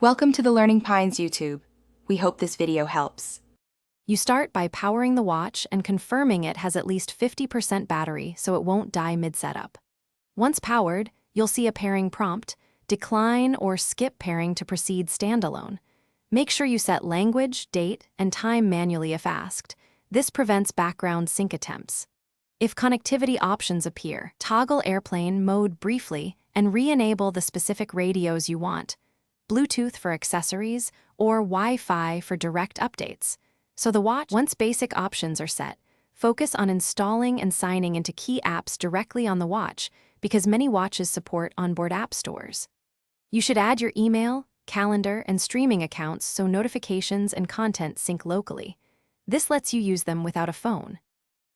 Welcome to the Learning Pines YouTube. We hope this video helps. You start by powering the watch and confirming it has at least 50% battery so it won't die mid-setup. Once powered, you'll see a pairing prompt, decline or skip pairing to proceed standalone. Make sure you set language, date, and time manually if asked. This prevents background sync attempts. If connectivity options appear, toggle airplane mode briefly and re-enable the specific radios you want, Bluetooth for accessories, or Wi-Fi for direct updates. So once basic options are set, focus on installing and signing into key apps directly on the watch because many watches support onboard app stores. You should add your email, calendar, and streaming accounts so notifications and content sync locally. This lets you use them without a phone.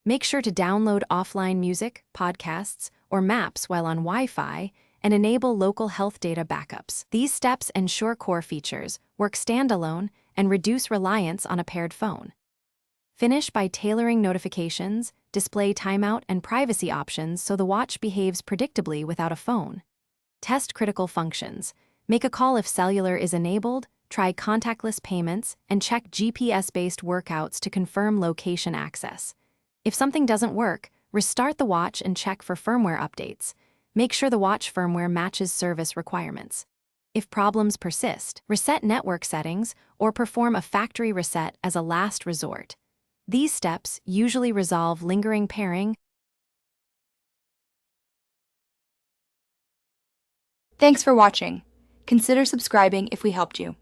Make sure to download offline music, podcasts, or maps while on Wi-Fi and enable local health data backups. These steps ensure core features work standalone and reduce reliance on a paired phone. Finish by tailoring notifications, display timeout, and privacy options so the watch behaves predictably without a phone. Test critical functions. Make a call if cellular is enabled, try contactless payments, and check GPS-based workouts to confirm location access. If something doesn't work, restart the watch and check for firmware updates. Make sure the watch firmware matches service requirements. If problems persist, reset network settings or perform a factory reset as a last resort. These steps usually resolve lingering pairing. Thanks for watching. Consider subscribing if we helped you.